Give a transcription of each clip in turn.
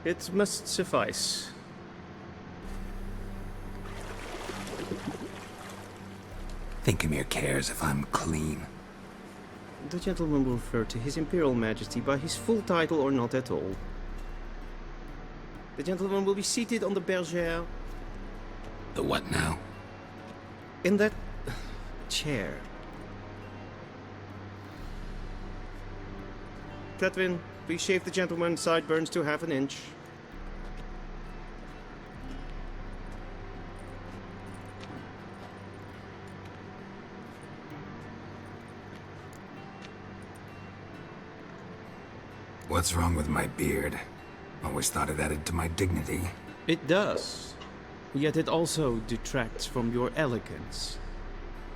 It must suffice. Thinkemere cares if I'm clean. The gentleman will refer to His Imperial Majesty by his full title or not at all. The gentleman will be seated on the bergère. The what now? In that chair. Catwin, please shave the gentleman's sideburns to half an inch. What's wrong with my beard? Always thought it added to my dignity. It does. Yet it also detracts from your elegance.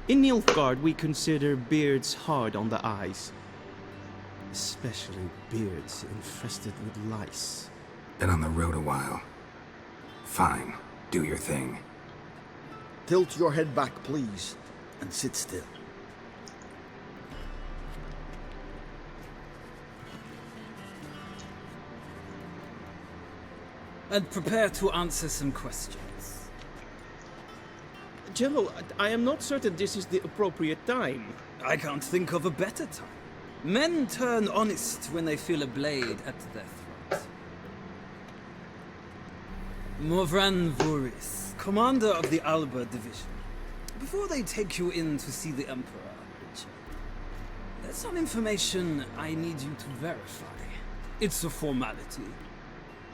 In Nilfgaard, we consider beards hard on the eyes. Especially beards infested with lice. Been on the road a while. Fine, do your thing. Tilt your head back, please, and sit still. And prepare to answer some questions. General, I am not certain this is the appropriate time. I can't think of a better time. Men turn honest when they feel a blade at their throat. Morvran Vuris, commander of the Alba Division. Before they take you in to see the Emperor, Richard, there's some information I need you to verify. It's a formality,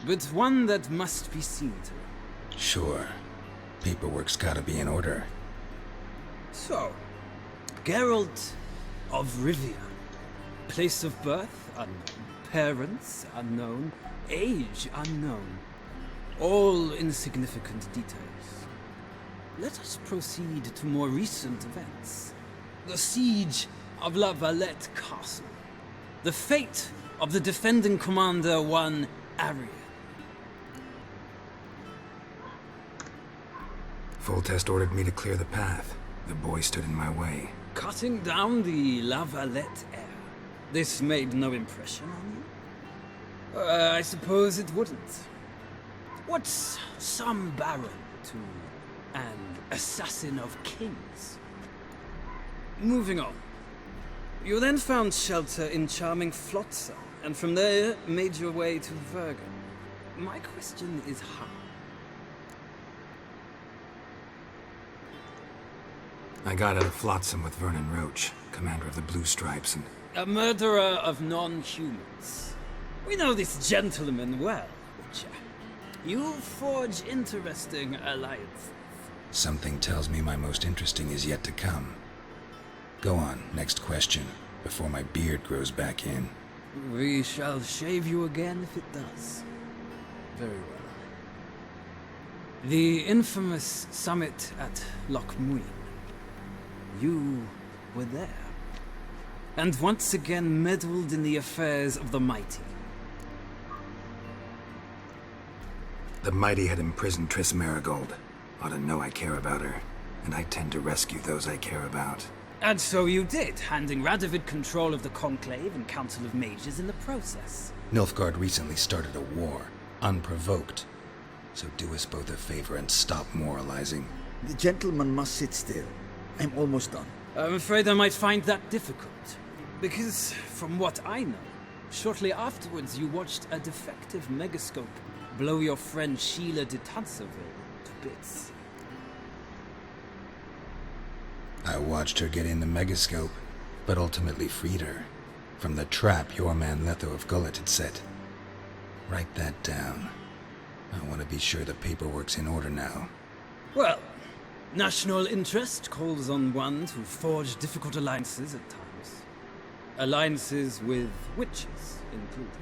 but one that must be seen to. Sure. Paperwork's gotta be in order. So, Geralt of Rivia. Place of birth unknown. Parents unknown. Age unknown. All insignificant details. Let us proceed to more recent events. The siege of La Valette Castle. The fate of the defending commander, one Arian. Foltest ordered me to clear the path. The boy stood in my way. Cutting down the La Valette heir. This made no impression on you? I suppose it wouldn't. What's some baron to an assassin of kings? Moving on. You then found shelter in charming Flotsam, and from there made your way to Vergen. My question is how? I got out of Flotsam with Vernon Roach, commander of the Blue Stripes, and... A murderer of non-humans. We know this gentleman well, Witcher. You forge interesting alliances. Something tells me my most interesting is yet to come. Go on, next question, before my beard grows back in. We shall shave you again if it does. Very well. The infamous summit at Loch Muin. You were there. And once again meddled in the affairs of the mighty. The mighty had imprisoned Triss Marigold. Ought to know I care about her, and I tend to rescue those I care about. And so you did, handing Radovid control of the Conclave and Council of Mages in the process. Nilfgaard recently started a war, unprovoked. So do us both a favor and stop moralizing. The gentleman must sit still. I'm almost done. I'm afraid I might find that difficult. Because, from what I know, shortly afterwards you watched a defective megascope blow your friend Sheila de Tanserville to bits. I watched her get in the megascope, but ultimately freed her from the trap your man Letho of Gullet had set. Write that down. I want to be sure the paperwork's in order now. Well, national interest calls on one to forge difficult alliances at times. Alliances with witches included.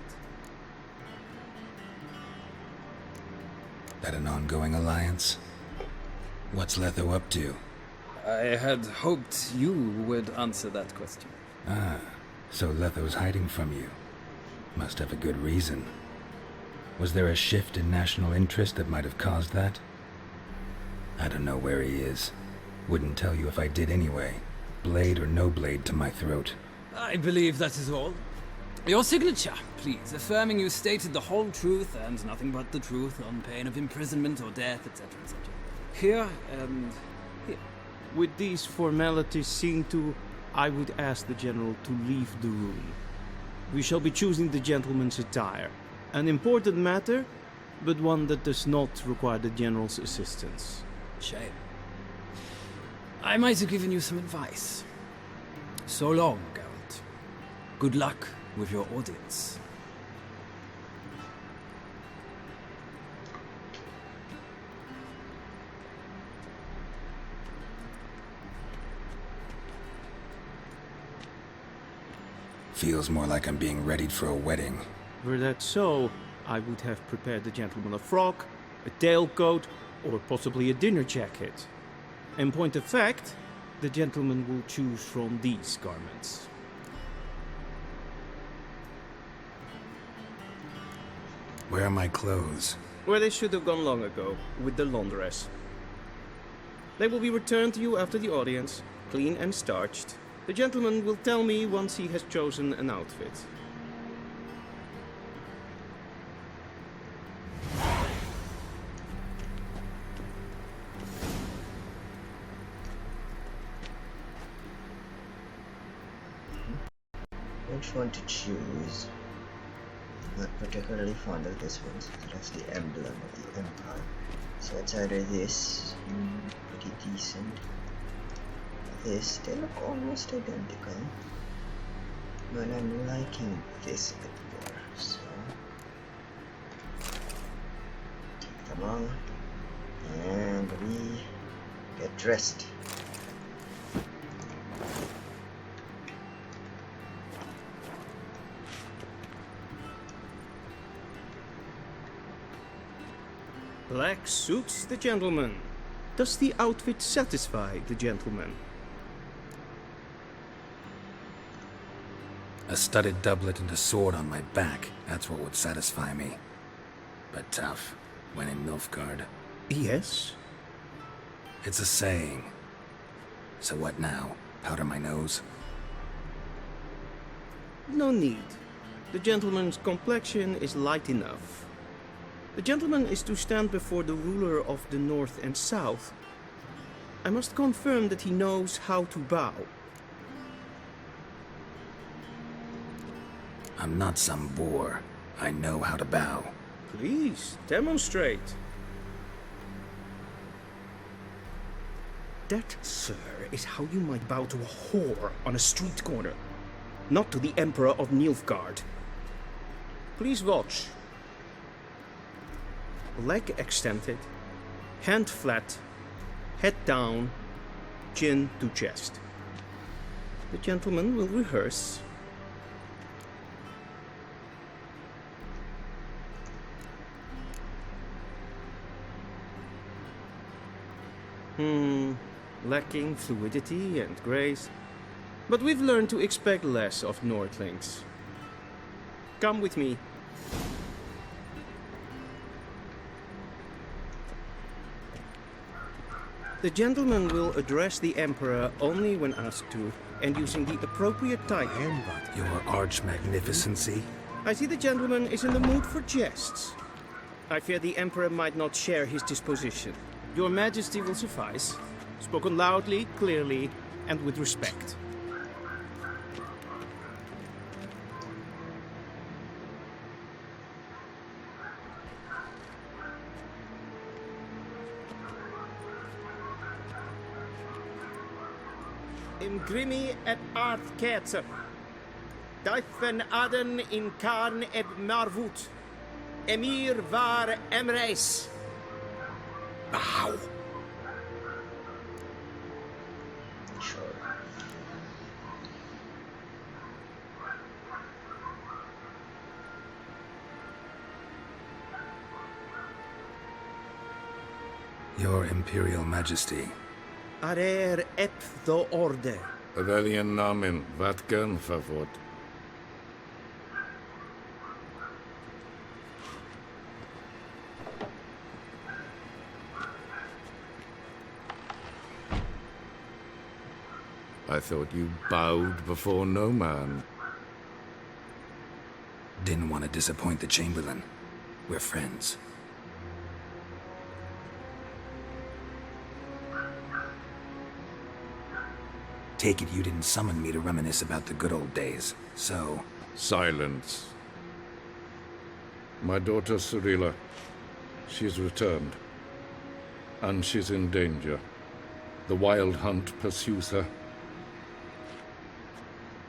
That an ongoing alliance? What's Letho up to? I had hoped you would answer that question. Ah, so Letho's hiding from you. Must have a good reason. Was there a shift in national interest that might have caused that? I don't know where he is. Wouldn't tell you if I did anyway. Blade or no blade to my throat. I believe that is all. Your signature, please, affirming you stated the whole truth and nothing but the truth on pain of imprisonment or death, etc., etc. Here and here. With these formalities seen to, I would ask the General to leave the room. We shall be choosing the gentleman's attire. An important matter, but one that does not require the General's assistance. Shame. I might have given you some advice. So long, Geralt. Good luck with your audience. Feels more like I'm being readied for a wedding. Were that so, I would have prepared the gentleman a frock, a tailcoat, or possibly a dinner jacket. In point of fact, the gentleman will choose from these garments. Where are my clothes? Where they should have gone long ago, with the laundress. They will be returned to you after the audience, clean and starched. The gentleman will tell me once he has chosen an outfit. Which one to choose? Not particularly fond of this one, since that's the emblem of the Empire. So it's either this, pretty decent. This, they look almost identical. But I'm liking this a bit more, so... take them on, and we get dressed. Black suits the gentleman. Does the outfit satisfy the gentleman? A studded doublet and a sword on my back, that's what would satisfy me. But tough, when in Nilfgaard. Yes. It's a saying. So what now? Powder my nose? No need. The gentleman's complexion is light enough. The gentleman is to stand before the ruler of the North and South. I must confirm that he knows how to bow. I'm not some boor. I know how to bow. Please, demonstrate. That, sir, is how you might bow to a whore on a street corner, not to the Emperor of Nilfgaard. Please watch. Leg extended, hand flat, head down, chin to chest. The gentleman will rehearse. Lacking fluidity and grace. But we've learned to expect less of Nordlings. Come with me. The gentleman will address the Emperor only when asked to, and using the appropriate title. Your arch-magnificency? I see the gentleman is in the mood for jests. I fear the Emperor might not share his disposition. Your Majesty will suffice. Spoken loudly, clearly, and with respect. Imgrimi et art ketzer. Daifen aden in karn eb marvut. Emir var emreis. Bow! Sure. Your Imperial Majesty. Arer ep the orde. Welchen Namen? Wat gern verwort? I thought you bowed before no man. disappoint the Chamberlain. We're friends. Take it you didn't summon me to reminisce about the good old days, so... Silence. My daughter Cirilla, she's returned. And she's in danger. The Wild Hunt pursues her.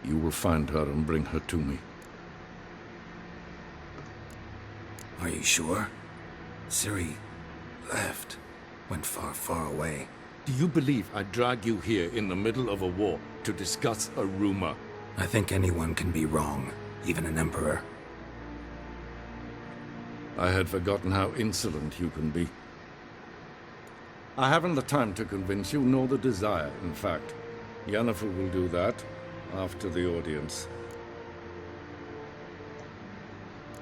You will find her and bring her to me. Are you sure? Ciri left. Went far, far away. Do you believe I drag you here in the middle of a war to discuss a rumor? I think anyone can be wrong, even an emperor. I had forgotten how insolent you can be. I haven't the time to convince you, nor the desire, in fact. Yennefer will do that after the audience.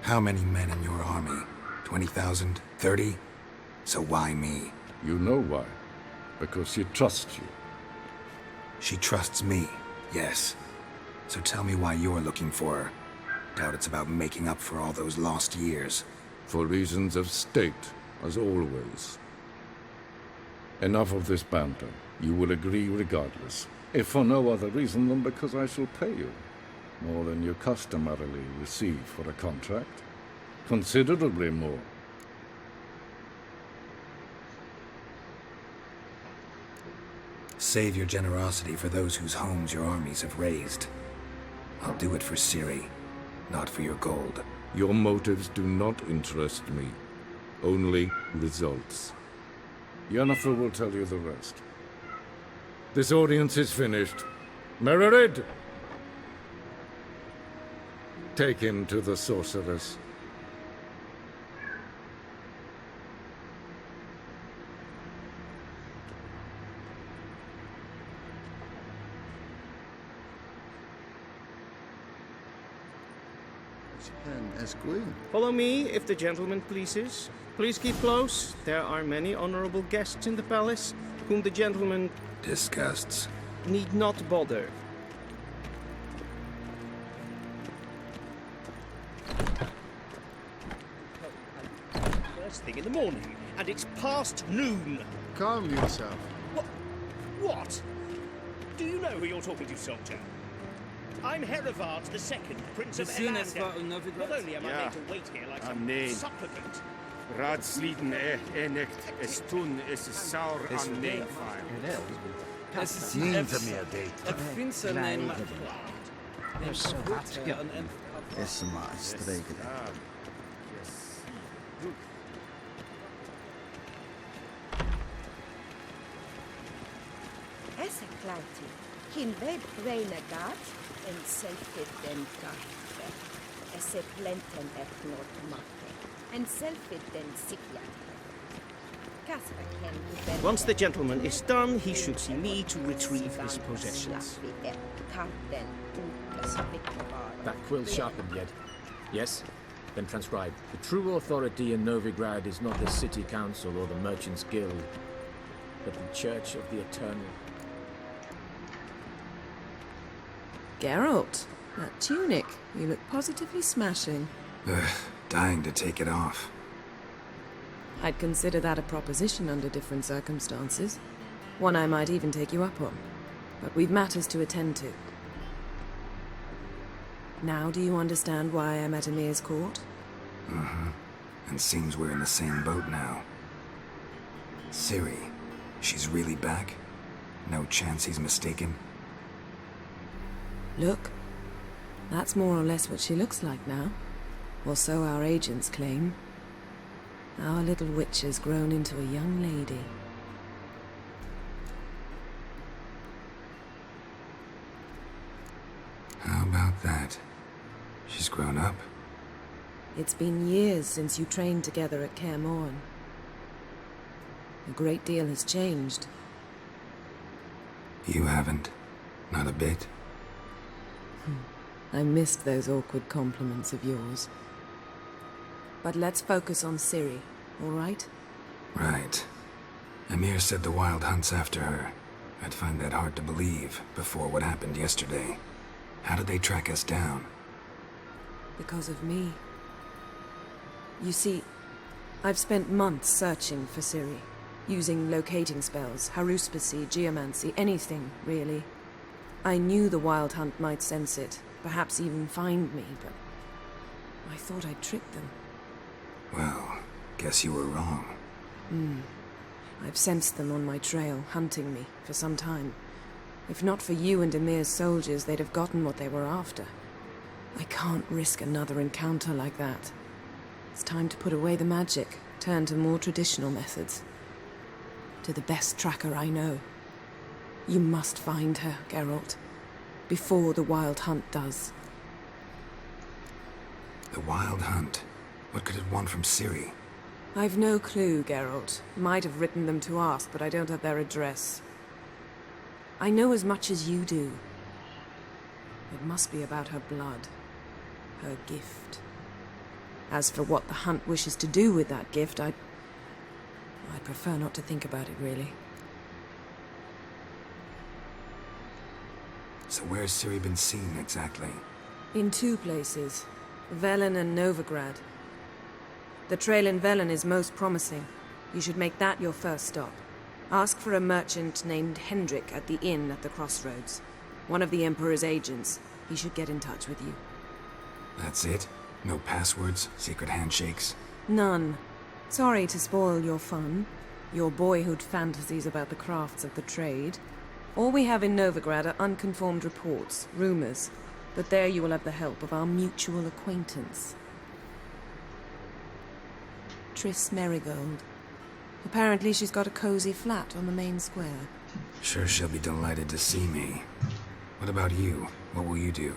How many men in your army? 20,000? 30? So why me? You know why. Because she trusts you. She trusts me, yes. So tell me why you're looking for her. Doubt it's about making up for all those lost years. For reasons of state, as always. Enough of this banter. You will agree regardless. If for no other reason than because I shall pay you. More than you customarily receive for a contract. Considerably more. Save your generosity for those whose homes your armies have razed. I'll do it for Ciri, not for your gold. Your motives do not interest me. Only results. Yennefer will tell you the rest. This audience is finished. Mererid! Take him to the sorceress. Follow me, if the gentleman pleases. Please keep close. There are many honorable guests in the palace, whom the gentleman Disgusts. need not bother. First thing in the morning, and it's past noon. Calm yourself. What? Do you know who you're talking to, soldier? I'm Herivard II, Prince of Not Not only am I made to wait here like some nee. supplicant, Raadsleden enicht, es tun, es is saur an neemfeil. Es ist Neem jetzt ze meer date. het finse neem Zo hard. Ja, is maar streken. Essa klauti, kin ved renegat en selfit den karte. Esse plenten et not matte, en selfit den sikjat. once the gentleman is done, he should see me to retrieve his possessions. That quill sharpened yet? Yes? Then transcribe. The true authority in Novigrad is not the city council or the merchants' guild, but the Church of the Eternal. Geralt, that tunic. You look positively smashing. Dying to take it off. I'd consider that a proposition under different circumstances. One I might even take you up on. But we've matters to attend to. Now do you understand why I'm at Emir's court? Mm-hmm. And seems we're in the same boat now. Ciri, she's really back? No chance he's mistaken? Look, that's more or less what she looks like now. Or so our agents claim. Our little witch has grown into a young lady. How about that? She's grown up? It's been years since you trained together at Kaer Morhen. A great deal has changed. You haven't. Not a bit. I missed those awkward compliments of yours. But let's focus on Ciri, all right? Right. Emir said the Wild Hunt's after her. I'd find that hard to believe before what happened yesterday. How did they track us down? Because of me. You see, I've spent months searching for Ciri, using locating spells, haruspicy, geomancy, anything, really. I knew the Wild Hunt might sense it, perhaps even find me, but I thought I'd tricked them. Well, guess you were wrong. I've sensed them on my trail, hunting me, for some time. If not for you and Emir's soldiers, they'd have gotten what they were after. I can't risk another encounter like that. It's time to put away the magic, turn to more traditional methods. To the best tracker I know. You must find her, Geralt, before the Wild Hunt does. The Wild Hunt? What could it want from Ciri? I've no clue, Geralt. Might have written them to ask, but I don't have their address. I know as much as you do. It must be about her blood. Her gift. As for what the Hunt wishes to do with that gift, I'd prefer not to think about it, really. So where's Ciri been seen, exactly? In 2 places. Velen and Novigrad. The trail in Velen is most promising. You should make that your first stop. Ask for a merchant named Hendrik at the inn at the crossroads. One of the Emperor's agents. He should get in touch with you. That's it? No passwords? Secret handshakes? None. Sorry to spoil your fun. Your boyhood fantasies about the crafts of the trade. All we have in Novigrad are unconfirmed reports, rumors. But there you will have the help of our mutual acquaintance. Triss Merigold. Apparently she's got a cozy flat on the main square. Sure she'll be delighted to see me. What about you? What will you do?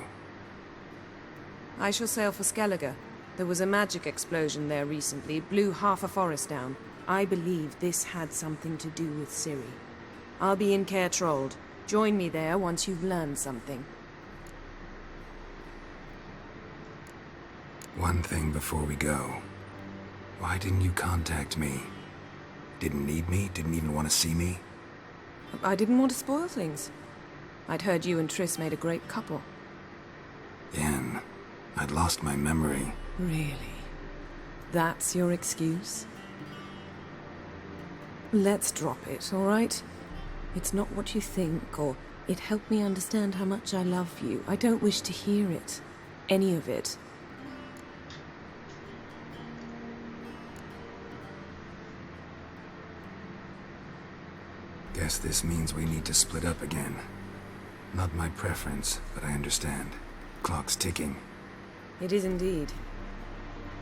I shall sail for Skellige. There was a magic explosion there recently, blew half a forest down. I believe this had something to do with Ciri. I'll be in Caer Trold. Join me there once you've learned something. One thing before we go. Why didn't you contact me? Didn't need me? Didn't even want to see me? I didn't want to spoil things. I'd heard you and Triss made a great couple. Yen, I'd lost my memory. Really? That's your excuse? Let's drop it, all right? It's not what you think, or it helped me understand how much I love you. I don't wish to hear it. Any of it. Guess this means we need to split up again. Not my preference, but I understand. Clock's ticking. It is indeed.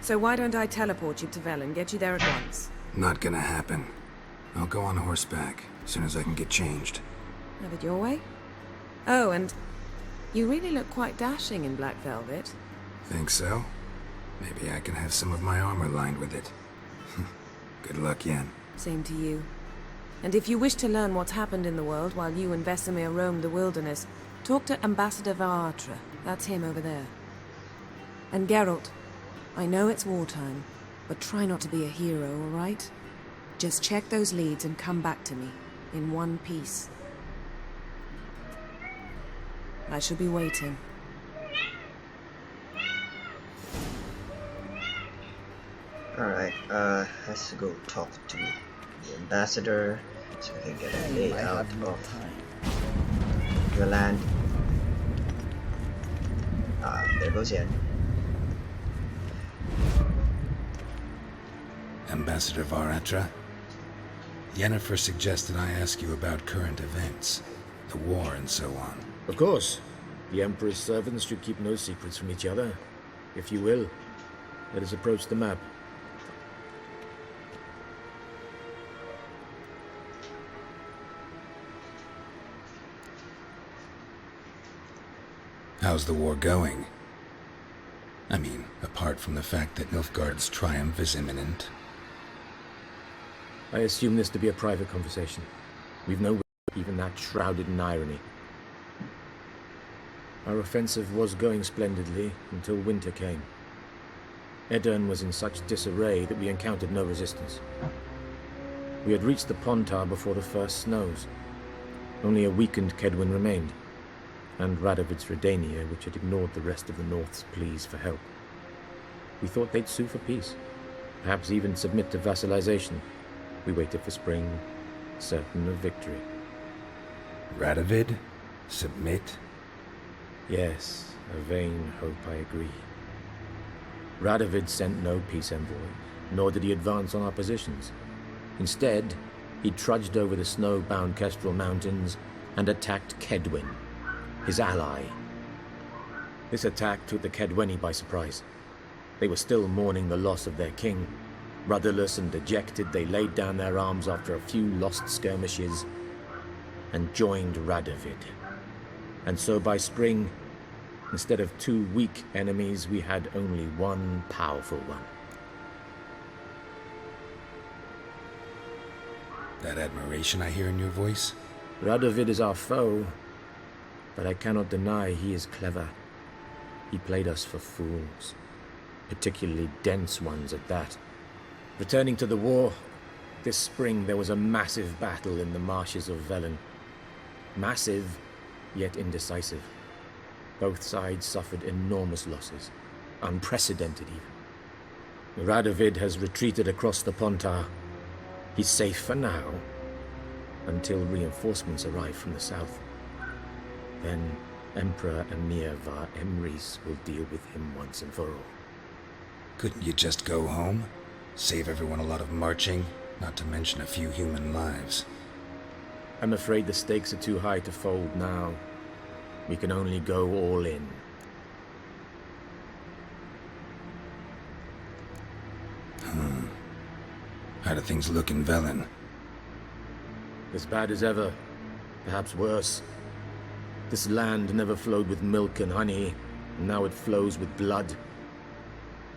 So why don't I teleport you to Velen, get you there at once? Not gonna happen. I'll go on horseback, as soon as I can get changed. Have it your way? Oh, and you really look quite dashing in black velvet. Think so? Maybe I can have some of my armor lined with it. Good luck, Yen. Same to you. And if you wish to learn what's happened in the world while you and Vesemir roamed the wilderness, talk to Ambassador Varatra. That's him over there. And Geralt, I know it's wartime, but try not to be a hero, all right? Just check those leads and come back to me, in one piece. I shall be waiting. Alright, has to go talk to the ambassador so we can get a layout of the land. There goes Yen. Ambassador Varatra? Yennefer suggested I ask you about current events, the war and so on. Of course. The Emperor's servants should keep no secrets from each other. If you will, let us approach the map. How's the war going? I mean, apart from the fact that Nilfgaard's triumph is imminent. I assume this to be a private conversation. We've no even that shrouded in irony. Our offensive was going splendidly until winter came. Edirn was in such disarray that we encountered no resistance. We had reached the Pontar before the first snows. Only a weakened Kedwin remained, and Radovid's Redania, which had ignored the rest of the North's pleas for help. We thought they'd sue for peace. perhaps even submit to vassalization. We waited for spring, certain of victory. Radovid? Submit? Yes, a vain hope, I agree. Radovid sent no peace envoys, nor did he advance on our positions. Instead, he trudged over the snow-bound Kestrel Mountains and attacked Kedwen, his ally. This attack took the Kedweni by surprise. They were still mourning the loss of their king. Rudderless and dejected, they laid down their arms after a few lost skirmishes and joined Radovid. And so by spring, instead of 2 weak enemies, we had only one powerful one. That admiration I hear in your voice? Radovid is our foe, but I cannot deny he is clever. He played us for fools, particularly dense ones at that. Returning to the war, this spring there was a massive battle in the marshes of Velen. Massive, yet indecisive. Both sides suffered enormous losses, unprecedented even. Radovid has retreated across the Pontar. He's safe for now, until reinforcements arrive from the south. Then Emperor Emir var Emrys will deal with him once and for all. Couldn't you just go home? Save everyone a lot of marching, not to mention a few human lives. I'm afraid the stakes are too high to fold now. We can only go all in. How do things look in Velen? As bad as ever, perhaps worse. This land never flowed with milk and honey, and now it flows with blood.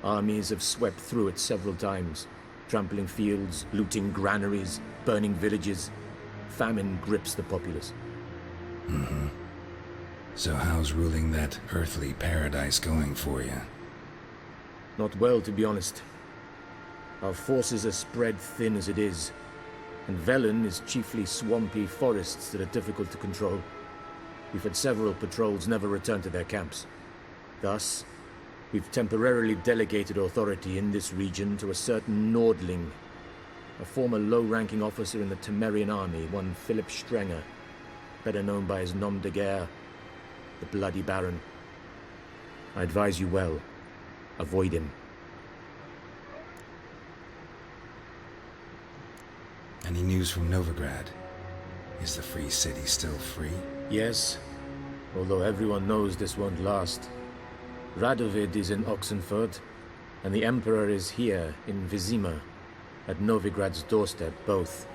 Armies have swept through it several times, trampling fields, looting granaries, burning villages. Famine grips the populace. So how's ruling that earthly paradise going for you? Not well, to be honest. Our forces are spread thin as it is, and Velen is chiefly swampy forests that are difficult to control. We've had several patrols never return to their camps. Thus, we've temporarily delegated authority in this region to a certain Nordling, a former low-ranking officer in the Temerian army, one Philip Strenger, better known by his nom de guerre, the Bloody Baron. I advise you well. Avoid him. Any news from Novigrad? Is the free city still free? Yes, although everyone knows this won't last. Radovid is in Oxenford, and the Emperor is here in Vizima, at Novigrad's doorstep, both.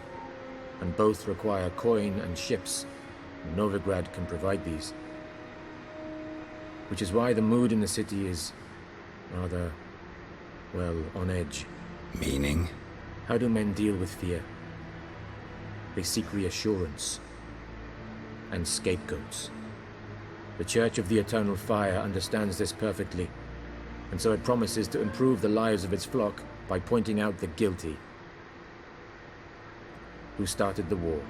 And both require coin and ships, and Novigrad can provide these. Which is why the mood in the city is rather, well, on edge. Meaning? How do men deal with fear? They seek reassurance and scapegoats. The Church of the Eternal Fire understands this perfectly, and so it promises to improve the lives of its flock by pointing out the guilty. Who started the war?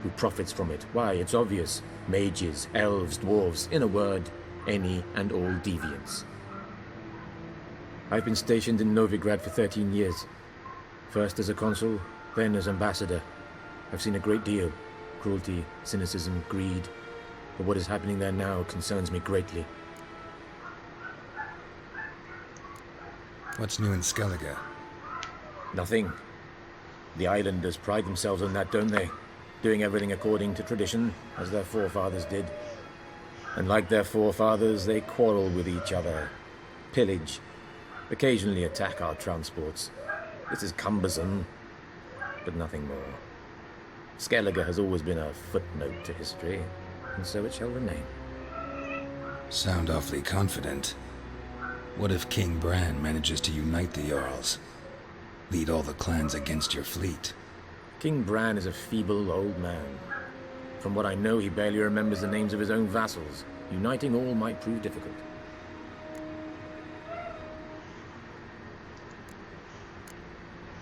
Who profits from it? Why, it's obvious. Mages, elves, dwarves, in a word, any and all deviants. I've been stationed in Novigrad for 13 years. First as a consul, then as ambassador. I've seen a great deal. Cruelty, cynicism, greed. But what is happening there now concerns me greatly. What's new in Skellige? Nothing. The islanders pride themselves on that, don't they? Doing everything according to tradition, as their forefathers did. And like their forefathers, they quarrel with each other, pillage, occasionally attack our transports. This is cumbersome, but nothing more. Skellige has always been a footnote to history, and so it shall remain. Sound awfully confident. What if King Bran manages to unite the Jarls? Lead all the clans against your fleet? King Bran is a feeble old man. From what I know, he barely remembers the names of his own vassals. Uniting all might prove difficult.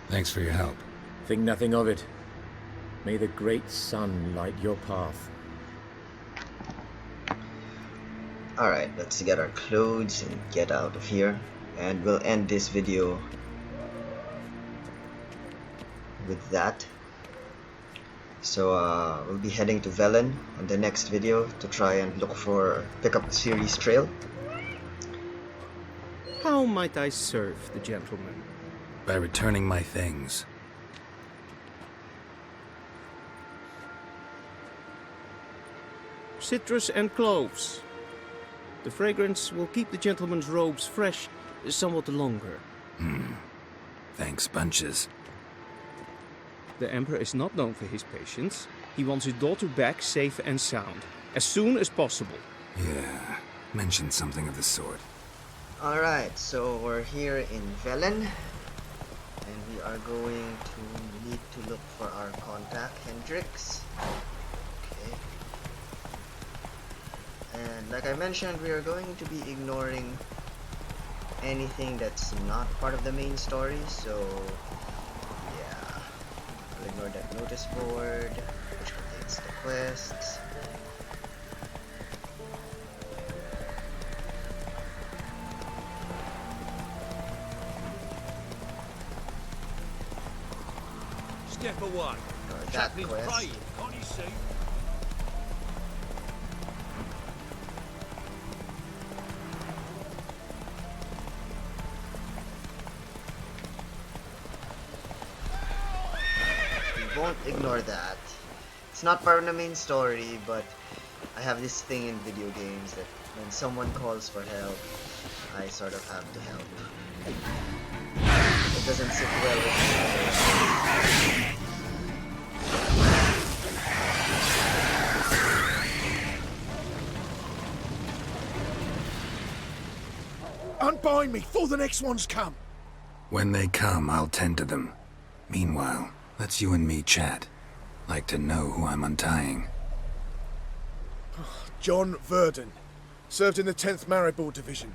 Thanks for your help. Think nothing of it. May the great sun light your path. Alright, let's get our clothes and get out of here. And we'll end this video with that. So we'll be heading to Velen in the next video to try and pick up Ciri's trail. How might I serve the gentleman? By returning my things. Citrus and cloves. The fragrance will keep the gentleman's robes fresh somewhat longer. Thanks, bunches. The Emperor is not known for his patience. He wants his daughter back safe and sound, as soon as possible. Yeah, mentioned something of the sort. Alright, so we're here in Velen, and we are going to need to look for our contact, Hendrix. Okay. And like I mentioned, we are going to be ignoring anything that's not part of the main story, so yeah. I'll ignore that notice board, which contains the quests. Step away. That Chaplain's quest. praying, can't you see? We won't ignore that. It's not part of the main story, but I have this thing in video games that when someone calls for help, I sort of have to help. It doesn't sit well with me. Unbind me before the next ones come. When they come, I'll tend to them. Meanwhile, let's you and me chat. Like to know who I'm untying. John Verdon. Served in the 10th Maribor Division.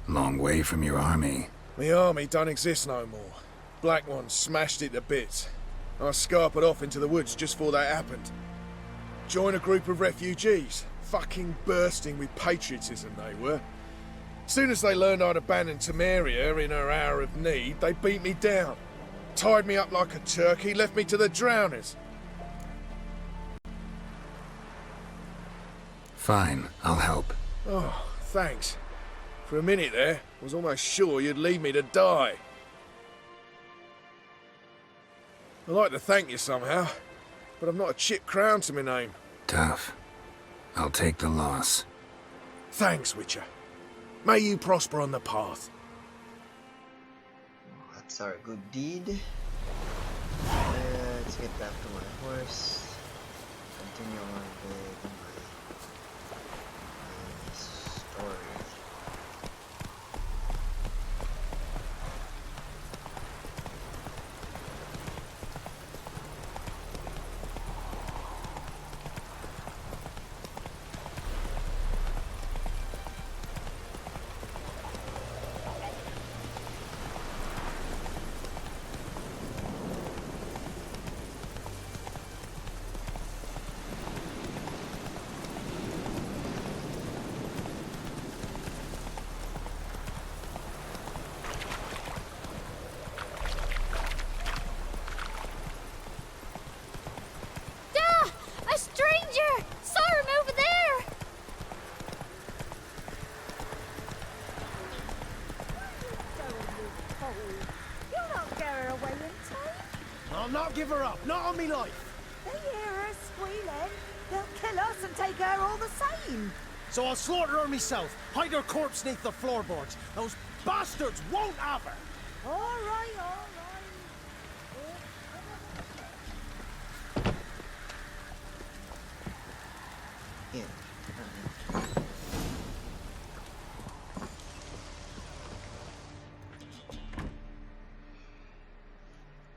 Long way from your army. The army don't exist no more. Black Ones smashed it to bits. I scarpered off into the woods just before that happened. Joined a group of refugees. Fucking bursting with patriotism they were. Soon as they learned I'd abandoned Temeria in her hour of need, they beat me down. Tied me up like a turkey, left me to the drowners. Fine, I'll help. Oh, thanks. For a minute there, I was almost sure you'd leave me to die. I'd like to thank you somehow, but I've not a chip crown to my name. Tough. I'll take the loss. Thanks, Witcher. May you prosper on the path. That's our good deed. Let's get back to my horse. Continue on with my story. A stranger! Saw him over there! You'll not get her away in time. I'll not give her up, not on me life. They hear her squealing. They'll kill us and take her all the same. So I'll slaughter her myself, hide her corpse neath the floorboards. Those bastards won't have her. All right, all right.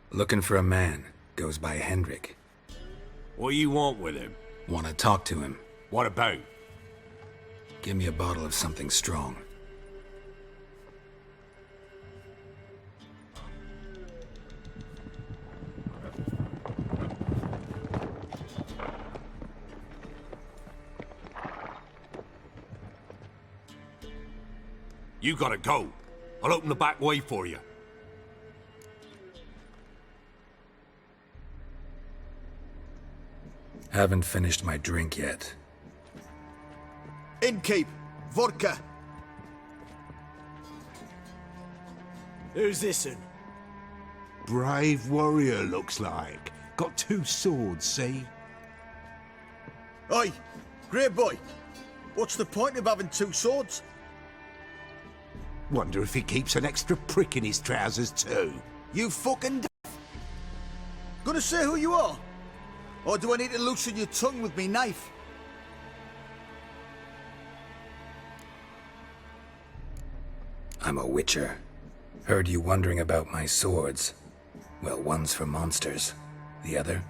Looking for a man. Goes by Hendrik. What do you want with him? Want to talk to him. What about? Give me a bottle of something strong. You gotta go. I'll open the back way for you. Haven't finished my drink yet. Innkeep! Vodka! Who's this'n? Brave warrior, looks like. Got 2 swords, see? Oi! Great boy! What's the point of having 2 swords? Wonder if he keeps an extra prick in his trousers too. You fucking Gonna say who you are? Or do I need to loosen your tongue with me knife? I'm a witcher. Heard you wondering about my swords. Well, one's for monsters, the other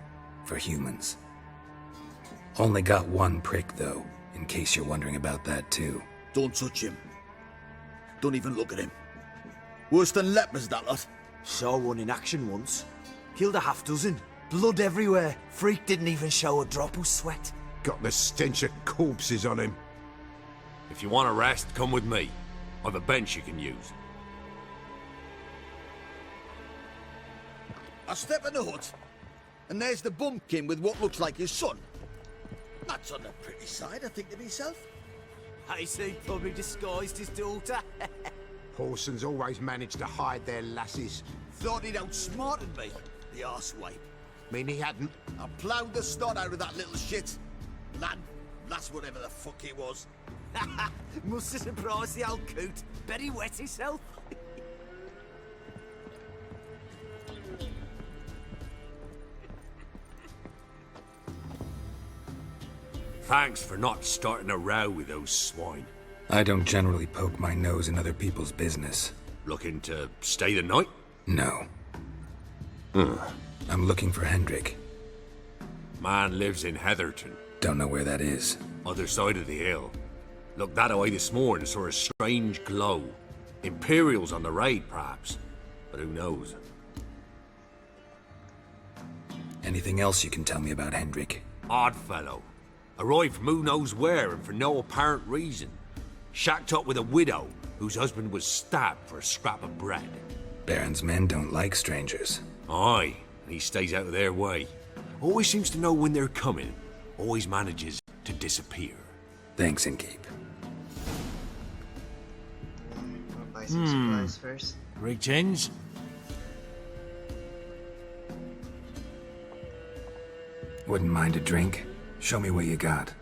for humans. Only got 1 prick, though, in case you're wondering about that, too. Don't touch him. Don't even look at him. Worse than lepers, that lot. Saw one in action once. Killed a half-dozen. Blood everywhere. Freak didn't even show a drop of sweat. Got the stench of corpses on him. If you want a rest, come with me. I've a bench you can use. I step in the hut, and there's the bumpkin with what looks like his son. That's on the pretty side, I think to myself. I see, probably disguised his daughter. Horsons always manage to hide their lasses. Thought he'd outsmarted me, the arsewipe. Mean he hadn't? I ploughed the snot out of that little shit. Lad, that's whatever the fuck he was. Must have surprised the old coot. Bet he wet himself. Thanks for not starting a row with those swine. I don't generally poke my nose in other people's business. Looking to stay the night? No. I'm looking for Hendrik. Man lives in Heatherton. Don't know where that is. Other side of the hill. Looked that away this morning, saw a strange glow. Imperials on the raid, perhaps. But who knows? Anything else you can tell me about Hendrik? Odd fellow. Arrived from who knows where and for no apparent reason. Shacked up with a widow whose husband was stabbed for a scrap of bread. Baron's men don't like strangers. Aye, and he stays out of their way. Always seems to know when they're coming. Always manages to disappear. Thanks, Innkeep. I'll buy some supplies first. Greetings. Wouldn't mind a drink? Show me what you got.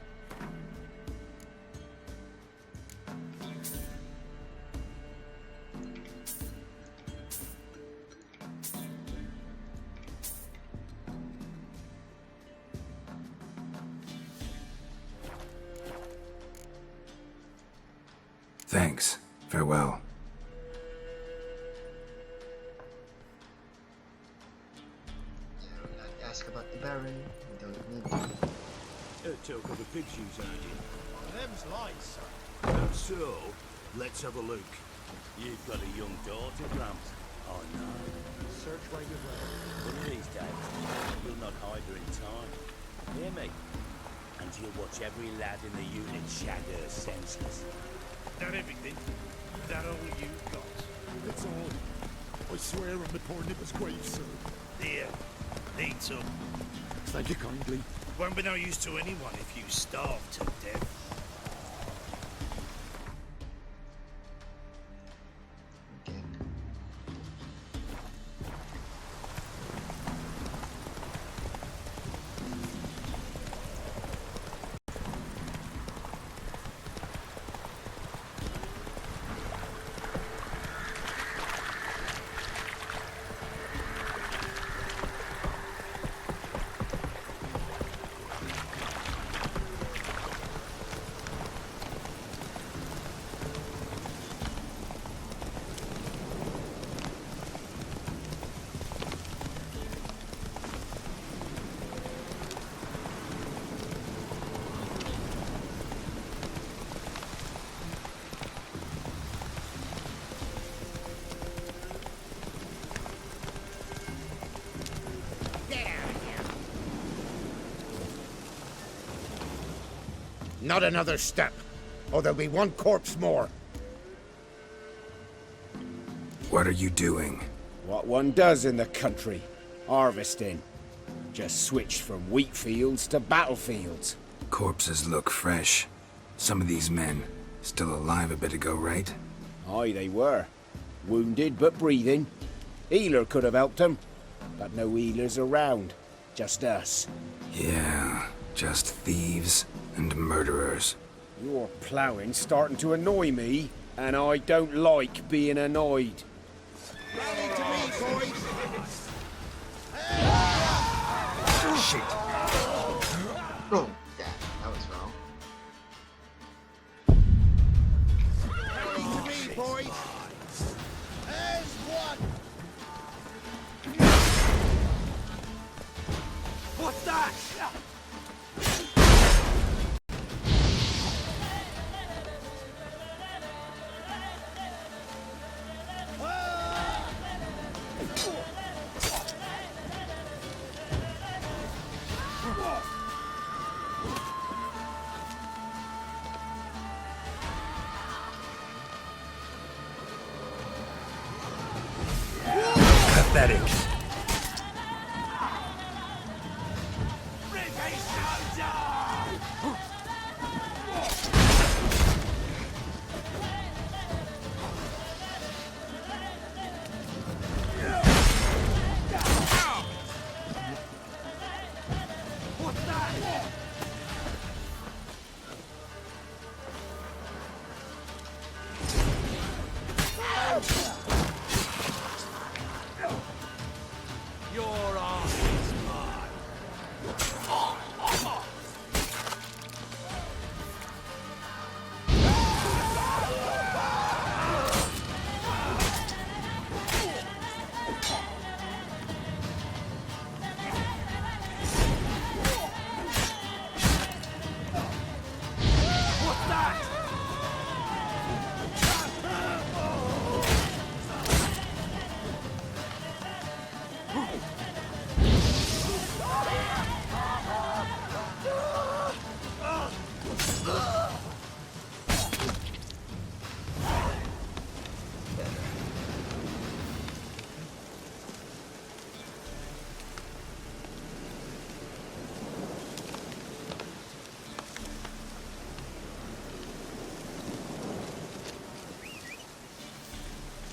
Thanks. Farewell. Ask about the Baron. We don't need to. Took all the pigs you herding. Them's lights. So, let's have a look. You've got a young daughter, Gramps. I know. Search right away. One of these days, you'll not hide her in time. Hear me? And you'll watch every lad in the unit shag her senseless. That everything? That all you've got? That's all. I swear on the poor nipper's grave, sir. Here, eat some. Thank you kindly. Won't be no use to anyone if you starve to death. Not another step, or there'll be one corpse more. What are you doing? What one does in the country. Harvesting. Just switched from wheat fields to battlefields. Corpses look fresh. Some of these men still alive a bit ago, right? Aye, they were. Wounded but breathing. Healer could have helped them, but no healers around. Just us. Yeah, just thieves and murderers. Your ploughing's starting to annoy me, and I don't like being annoyed. Rally to me, boys! Shit. Oh, damn, that was wrong. Rally to me, boys! As one! What's that? Pathetic.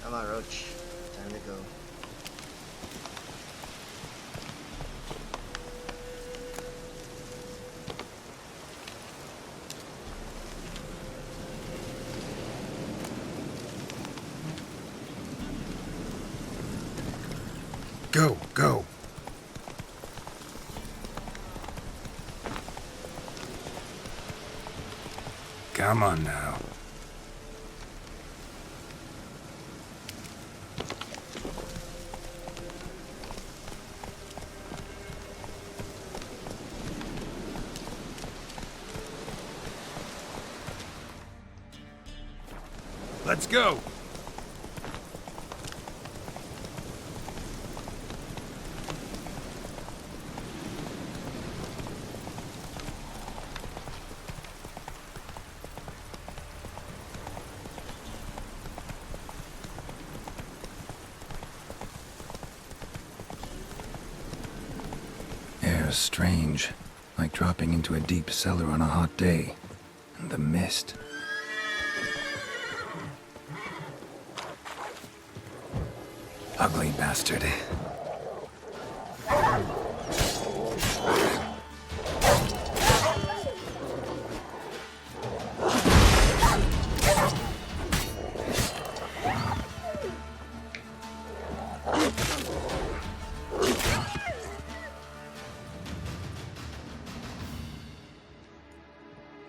Come on, Roach. Time to go. Go, go. Come on now. Let's go. Air's strange, like dropping into a deep cellar on a hot day. And the mist. Ugly bastard.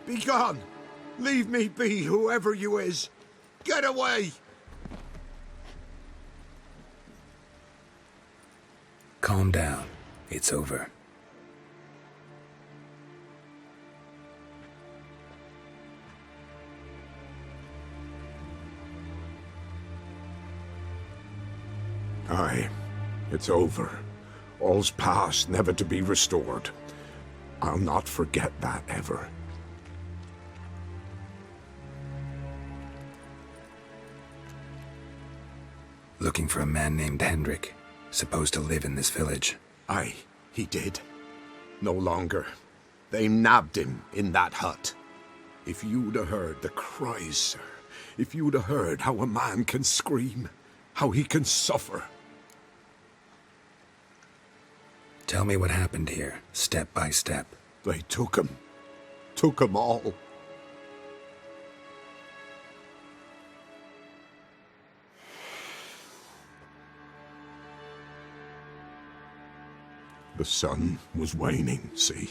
Be gone! Leave me be, whoever you is! Get away! Calm down. It's over. Aye, it's over. All's past, never to be restored. I'll not forget that ever. Looking for a man named Hendrik, supposed to live in this village. Aye, He did. No longer. They nabbed him in that hut. If you'd have heard the cries, sir. If you'd have heard how a man can scream. How he can suffer. Tell me what happened here, step by step. They took him. Took him all. The sun was waning, see,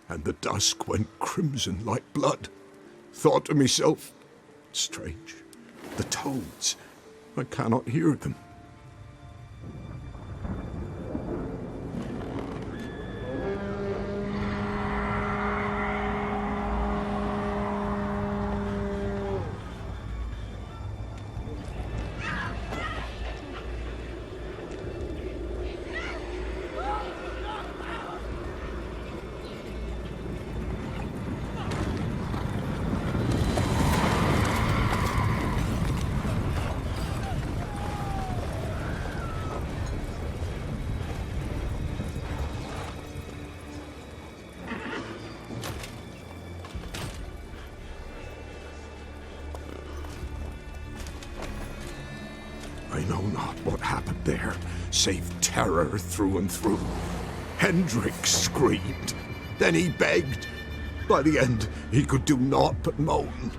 and the dusk went crimson like blood. Thought to myself, strange, the toads, I cannot hear them. I know not what happened there, save terror through and through. Hendrik screamed. Then he begged. By the end, he could do naught but moan.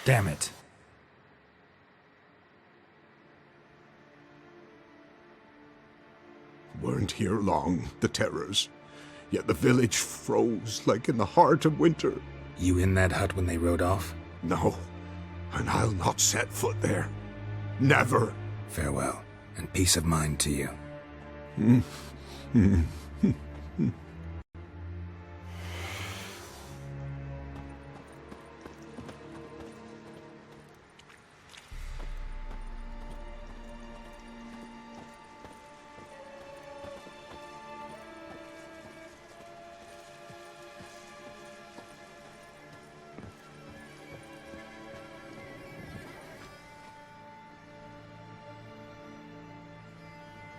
Damn it. Weren't here long, the terrors. Yet the village froze like in the heart of winter. You in that hut when they rode off? No, and I'll not set foot there. Never. Farewell, and peace of mind to you.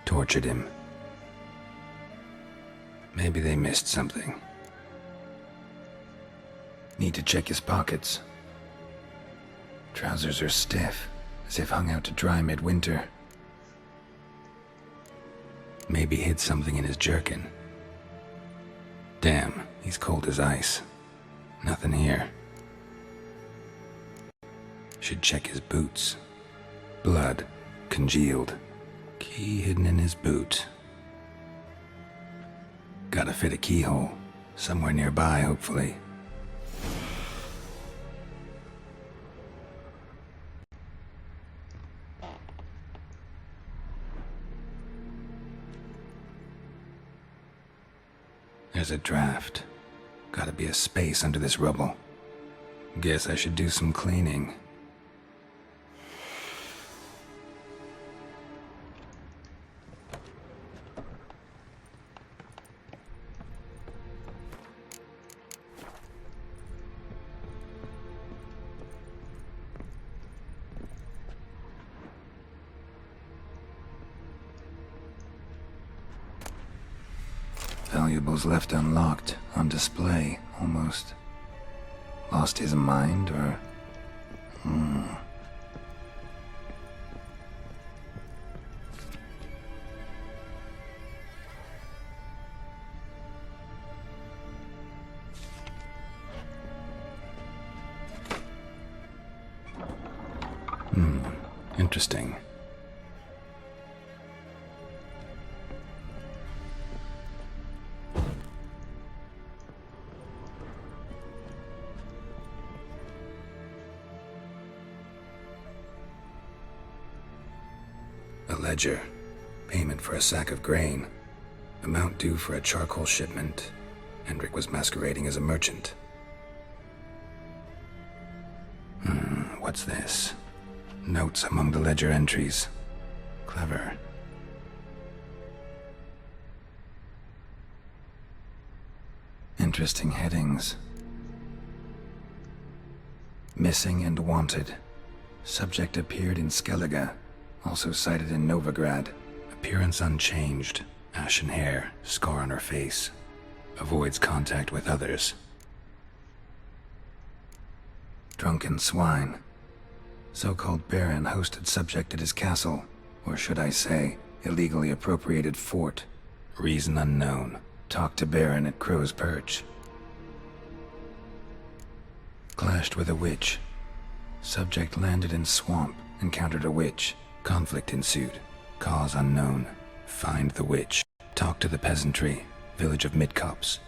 Tortured him. Maybe they missed something. Need to check his pockets. Trousers are stiff, as if hung out to dry midwinter. Maybe hid something in his jerkin. Damn, he's cold as ice. Nothing here. Should check his boots. Blood, congealed. Key hidden in his boot. Gotta fit a keyhole. Somewhere nearby, hopefully. There's a draft. Gotta be a space under this rubble. Guess I should do some cleaning. Valuables left unlocked, on display, almost. Lost his mind, or... Interesting. ledger. Payment for a sack of grain. Amount due for a charcoal shipment. Hendrik was masquerading as a merchant. What's this? Notes among the ledger entries. Clever. Interesting headings. Missing and wanted. Subject appeared in Skellige, also cited in Novigrad. Appearance unchanged. Ashen hair, scar on her face. Avoids contact with others. Drunken swine. So-called Baron hosted subject at his castle, or should I say, illegally appropriated fort. Reason unknown. Talked to Baron at Crow's Perch. Clashed with a witch. Subject landed in swamp, encountered a witch. Conflict ensued. Cause unknown. Find the witch. Talk to the peasantry. Village of Midcopse.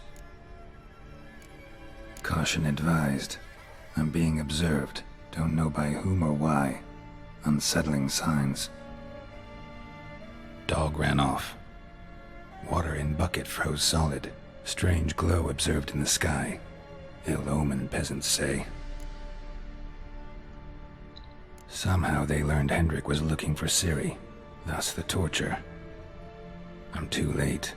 Caution advised. I'm being observed. Don't know by whom or why. Unsettling signs. Dog ran off. Water in bucket froze solid. Strange glow observed in the sky. Ill omen, peasants say. Somehow they learned Hendrik was looking for Ciri, thus the torture. I'm too late.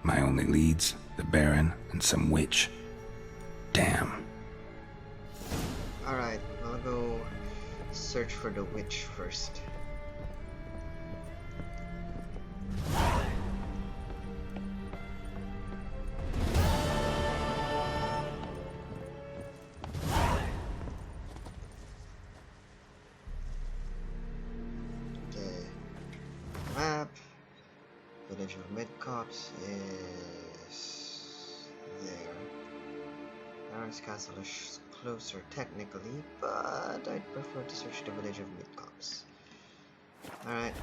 My only leads, the Baron and some witch. Damn. Alright, I'll go search for the witch first. Map. Village of Midcopse is there. Baron's Castle is closer technically, but I'd prefer to search the village of Midcopse. Alright.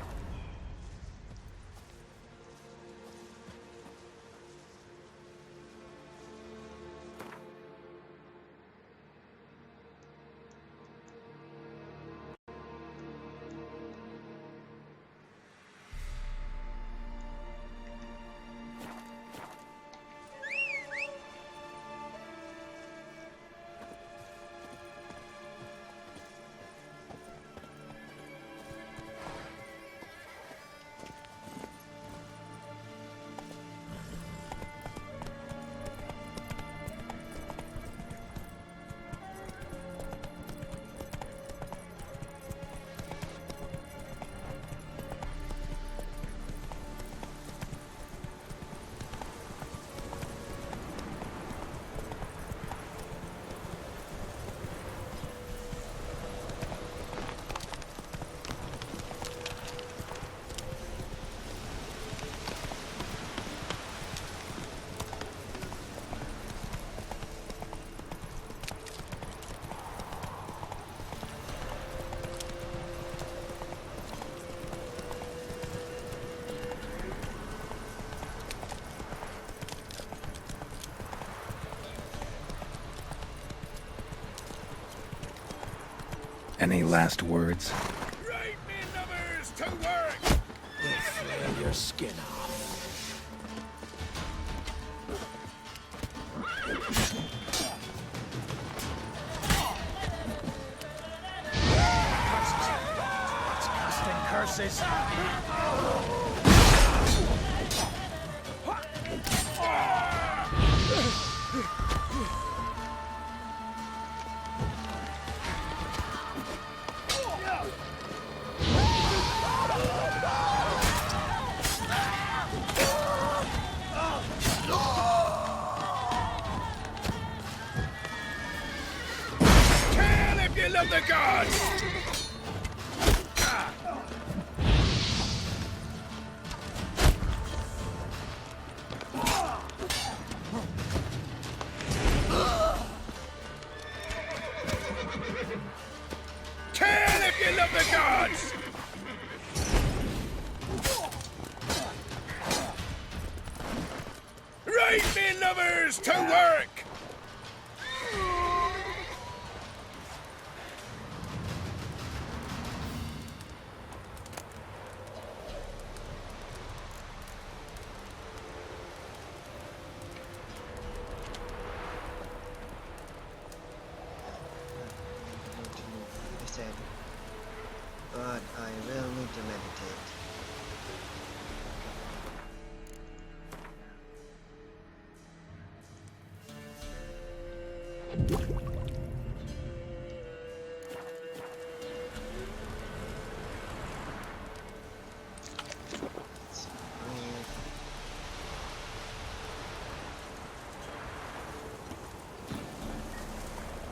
Any last words? Right, men lovers, to work! We'll flay your skin off. Curses! Kill if you love the gods! Of the gods! Right, me lovers, to work! meditate.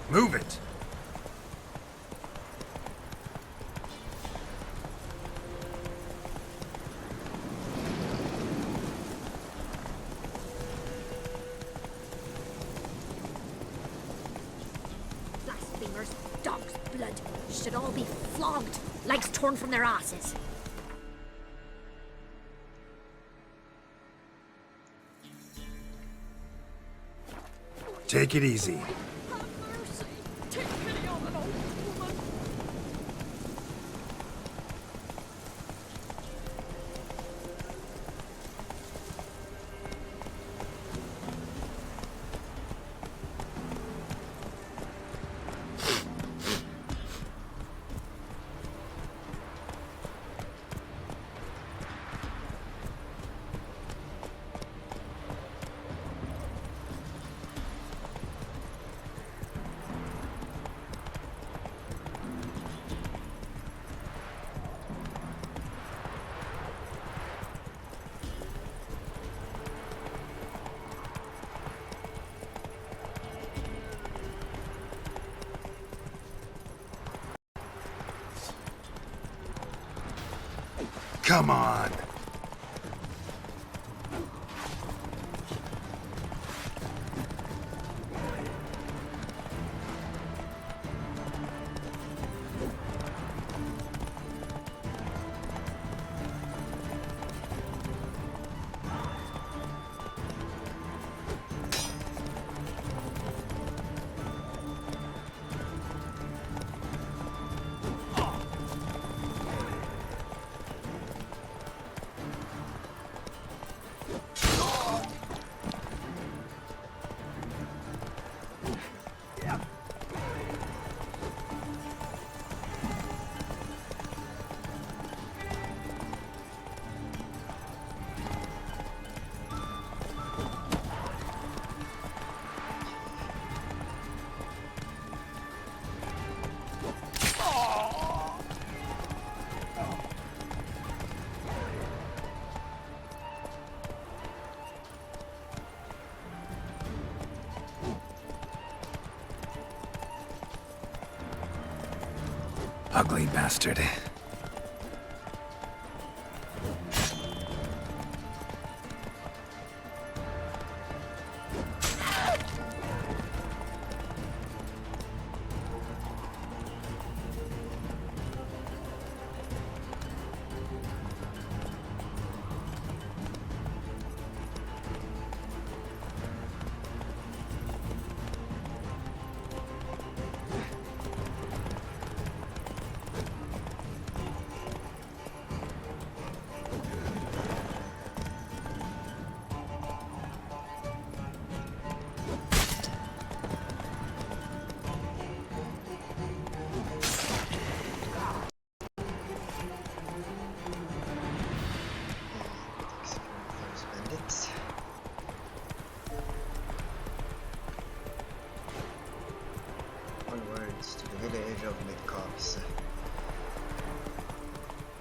Move it! Blasphemers, dog's blood, should all be flogged, legs torn from their asses. Take it easy. Take pity on an old woman. Come on! Ugly bastard. Onwards to the village of Midcops.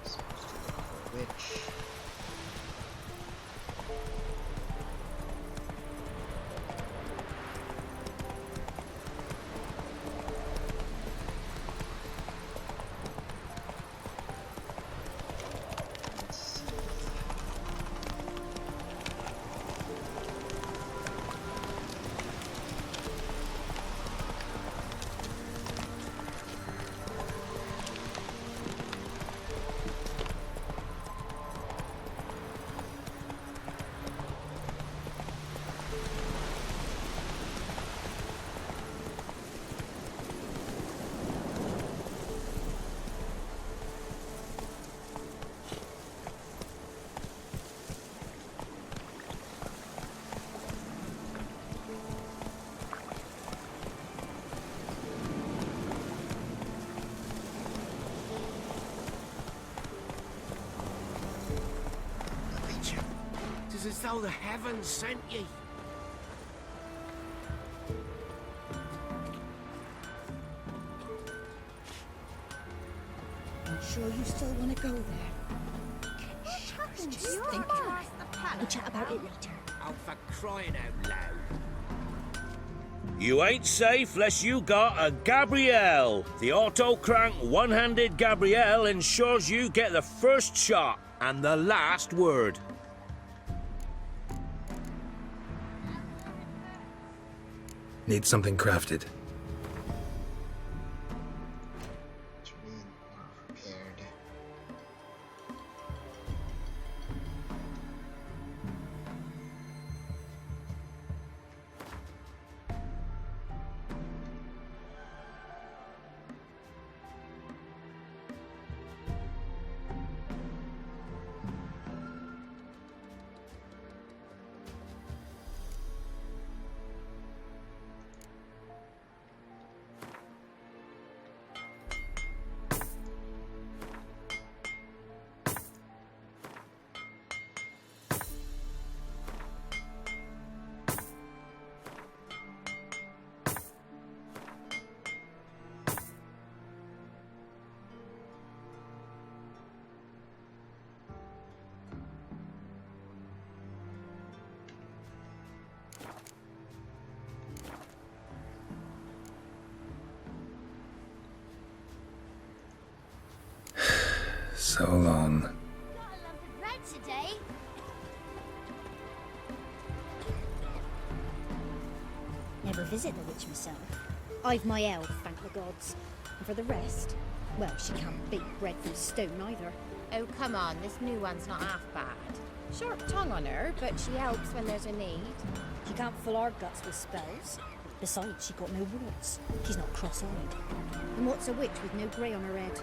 Supposed to look for a witch. as though the heavens sent ye. I'm sure you still want to go there. Just thinking. We'll chat about it later. Oh, for crying out loud. You ain't safe less you got a Gabrielle. The auto-crank one-handed Gabrielle ensures you get the first shot and the last word. Need something crafted. So long. Got a lump of bread today. Never visit the witch myself. I've my elf, thank the gods. And for the rest, well, she can't bake bread from stone either. Oh, come on, this new one's not half bad. Sharp tongue on her, but she helps when there's a need. She can't fill our guts with spells. Besides, she got no warts. She's not cross-eyed. And what's a witch with no grey on her head?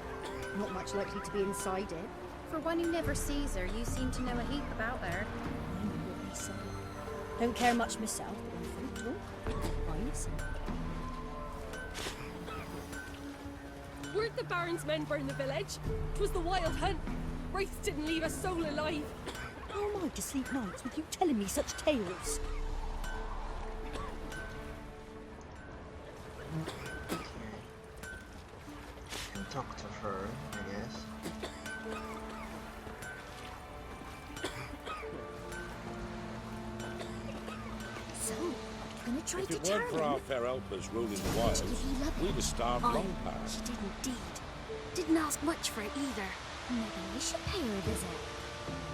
Not much likely to be inside it. For one who never sees her, you seem to know a heap about her. I know what they say. Don't care much myself, but when folk talk, I listen. Weren't the Baron's men burn the village? 'Twas the wild hunt. Wraiths didn't leave a soul alive. How am I to sleep nights with you telling me such tales? Can talk to her, I guess. So, gonna try If to it weren't turn for our fair helpers ruling the wilds, we'd have starved long past. She did indeed. Didn't ask much for it either. Maybe we should pay her a visit.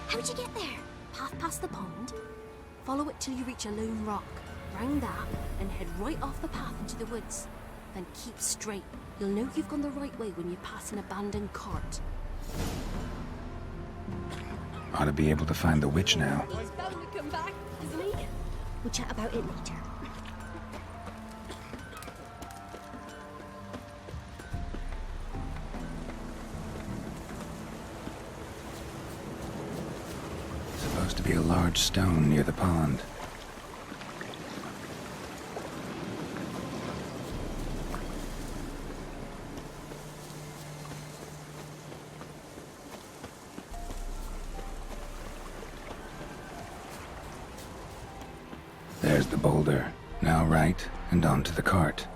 How'd you get there? Path past the pond? Follow it till you reach a lone rock. Round that, and head right off the path into the woods. Then keep straight. You'll know you've gone the right way when you pass an abandoned cart. Ought to be able to find the witch now. He's bound to come back, isn't he? We'll chat about it later. Supposed to be a large stone near the pond. There's the boulder. Now right, and onto the cart.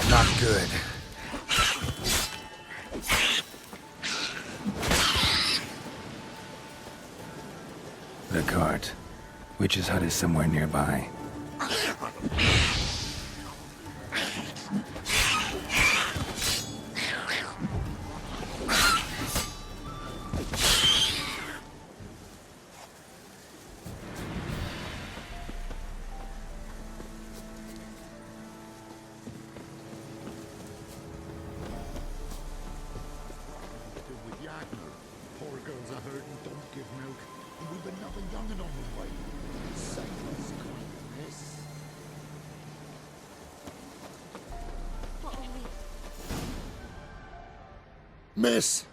Not good. The cart. Witch's hut is somewhere nearby. with another young'un on the way. Save us kindness. What are we? Miss,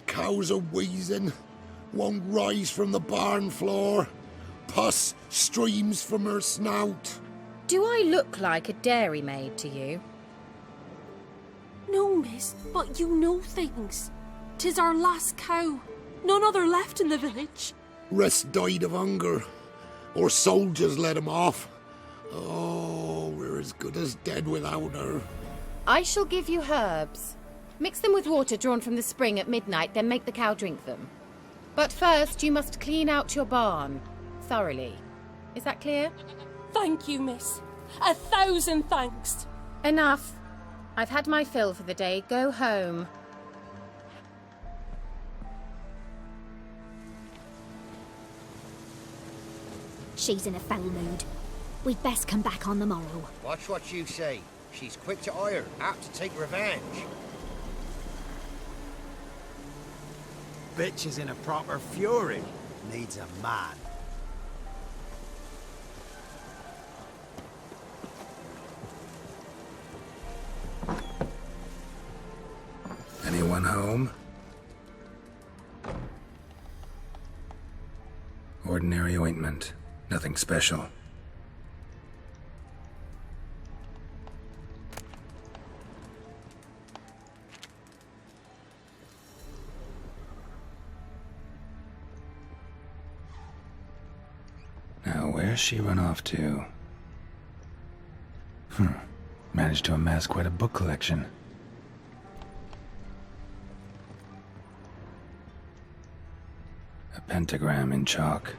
cows are wheezing, won't rise from the barn floor. Pus streams from her snout. Do I look like a dairymaid to you? No, miss, but you know things. 'Tis our last cow. None other left in the village. Rest died of hunger, or soldiers let him off. Oh, we're as good as dead without her. I shall give you herbs. Mix them with water drawn from the spring at midnight, then make the cow drink them. But first, you must clean out your barn. Thoroughly. Is that clear? Thank you, miss. 1,000 thanks. Enough. I've had my fill for the day. Go home. She's in a foul mood. We'd best come back on the morrow. Watch what you say. She's quick to ire, apt to take revenge. Bitch is in a proper fury. Needs a man. Anyone home? Ordinary ointment. Nothing special. Now, where's she run off to? Managed to amass quite a book collection. A pentagram in chalk.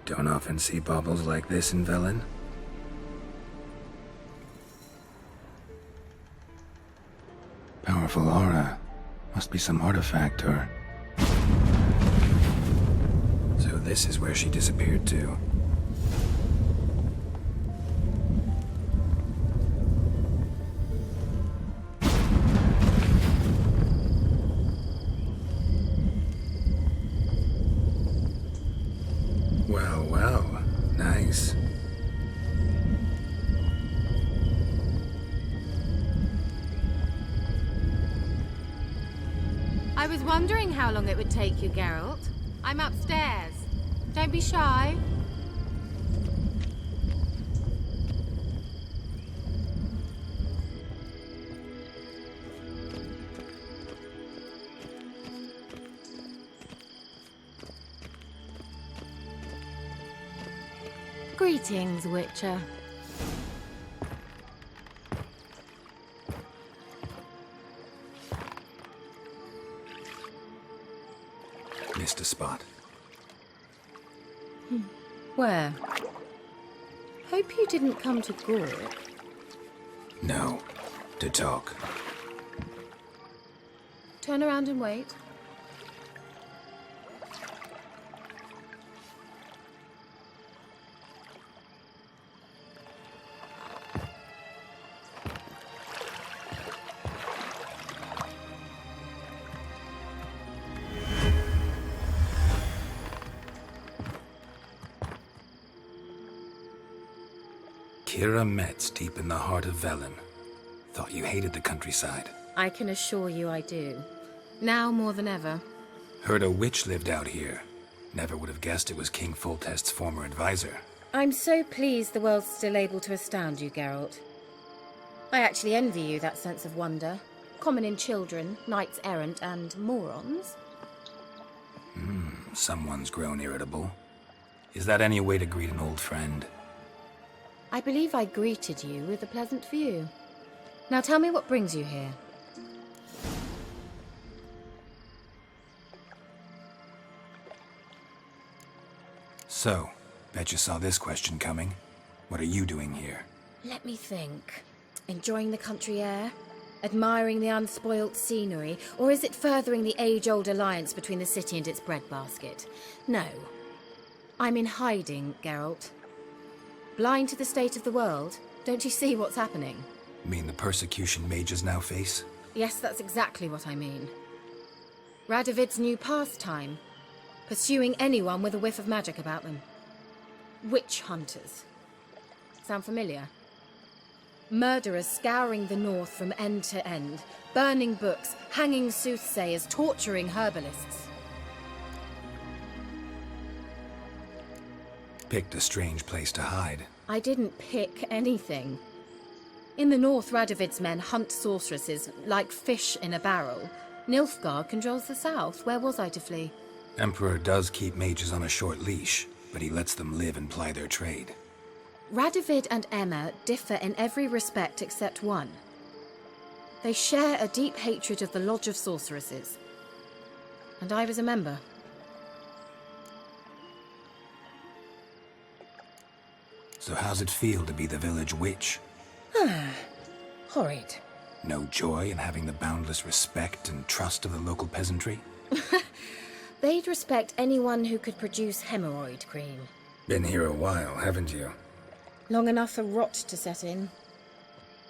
Don't often see baubles like this in Velen. Powerful aura. Must be some artifact or... So this is where she disappeared to. Well, well. Nice. I was wondering how long it would take you, Geralt. I'm upstairs. Don't be shy. Greetings, Witcher. Missed a spot. Where? Hope you didn't come to Gork. No. To talk. Turn around and wait. Kira Metz deep in the heart of Velen. Thought you hated the countryside. I can assure you I do. Now more than ever. Heard a witch lived out here. Never would have guessed it was King Foltest's former advisor. I'm so pleased the world's still able to astound you, Geralt. I actually envy you that sense of wonder. Common in children, knights errant, and morons. Someone's grown irritable. Is that any way to greet an old friend? I believe I greeted you with a pleasant view. Now tell me what brings you here. So, bet you saw this question coming. What are you doing here? Let me think. Enjoying the country air? Admiring the unspoilt scenery? Or is it furthering the age-old alliance between the city and its breadbasket? No. I'm in hiding, Geralt. Blind to the state of the world? Don't you see what's happening? Mean the persecution mages now face? Yes, that's exactly what I mean. Radovid's new pastime. Pursuing anyone with a whiff of magic about them. Witch hunters. Sound familiar? Murderers scouring the north from end to end, burning books, hanging soothsayers, torturing herbalists. Picked a strange place to hide. I didn't pick anything. In the north, Radovid's men hunt sorceresses like fish in a barrel. Nilfgaard controls the south. Where was I to flee? Emperor does keep mages on a short leash, but he lets them live and ply their trade. Radovid and Emma differ in every respect except one. They share a deep hatred of the Lodge of Sorceresses. And I was a member. So how's it feel to be the village witch? Horrid. No joy in having the boundless respect and trust of the local peasantry? They'd respect anyone who could produce hemorrhoid cream. Been here a while, haven't you? Long enough for rot to set in.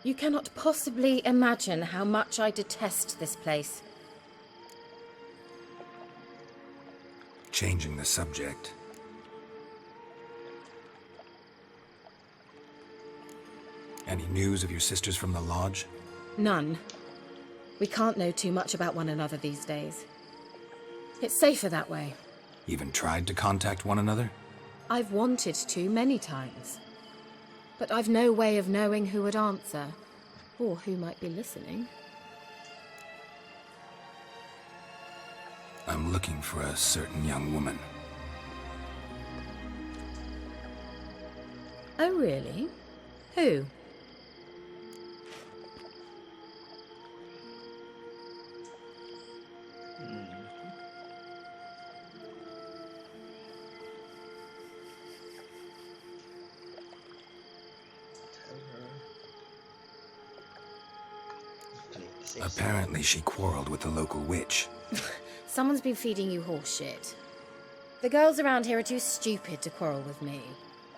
You cannot possibly imagine how much I detest this place. Changing the subject. Any news of your sisters from the lodge? None. We can't know too much about one another these days. It's safer that way. Even tried to contact one another? I've wanted to many times. But I've no way of knowing who would answer, or who might be listening. I'm looking for a certain young woman. Oh, really? Who? Apparently she quarreled with the local witch. Someone's been feeding you horseshit. The girls around here are too stupid to quarrel with me.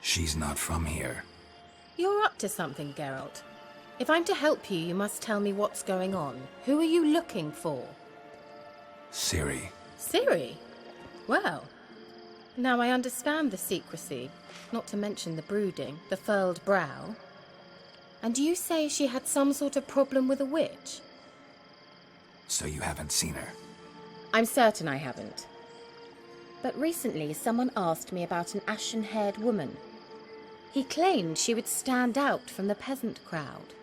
She's not from here. You're up to something, Geralt. If I'm to help you, you must tell me what's going on. Who are you looking for? Ciri. Ciri? Well, now I understand the secrecy, not to mention the brooding, the furled brow. And you say she had some sort of problem with a witch? So you haven't seen her? I'm certain I haven't. But recently someone asked me about an ashen-haired woman. He claimed she would stand out from the peasant crowd.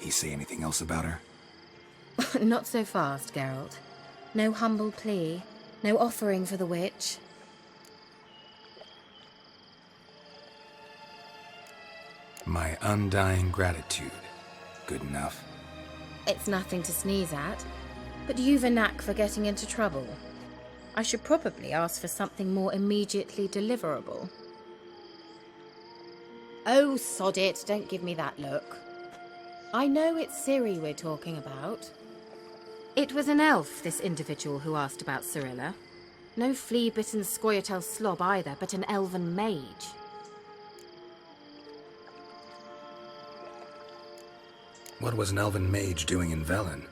He say anything else about her? Not so fast, Geralt. No humble plea, no offering for the witch. My undying gratitude. Good enough. It's nothing to sneeze at, but you've a knack for getting into trouble. I should probably ask for something more immediately deliverable. Oh, sod it, don't give me that look. I know it's Ciri we're talking about. It was an elf, this individual who asked about Cirilla. No flea-bitten Scoia'tael slob either, but an elven mage. What was an elven mage doing in Velen?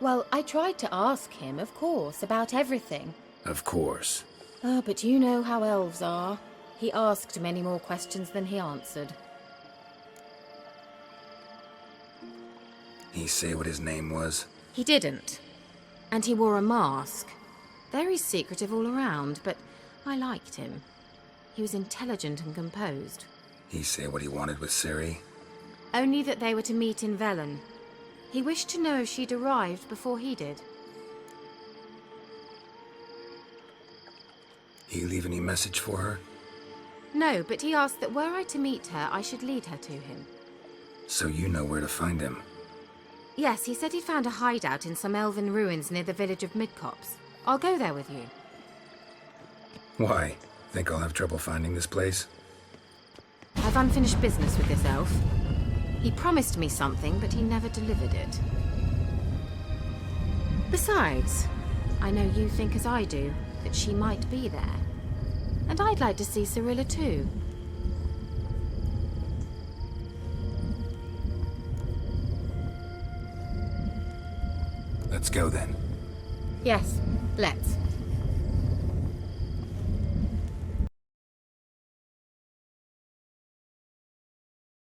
Well, I tried to ask him, of course, about everything. Of course. Oh, but you know how elves are. He asked many more questions than he answered. He say what his name was? He didn't. And he wore a mask. Very secretive all around, but I liked him. He was intelligent and composed. He say what he wanted with Ciri? Only that they were to meet in Velen. He wished to know if she'd arrived before he did. He leave any message for her? No, but he asked that were I to meet her, I should lead her to him. So you know where to find him? Yes, he said he'd found a hideout in some elven ruins near the village of Midcopse. I'll go there with you. Why? Think I'll have trouble finding this place? I've unfinished business with this elf. He promised me something, but he never delivered it. Besides, I know you think as I do, that she might be there. And I'd like to see Cirilla too. Let's go then. Yes, let's.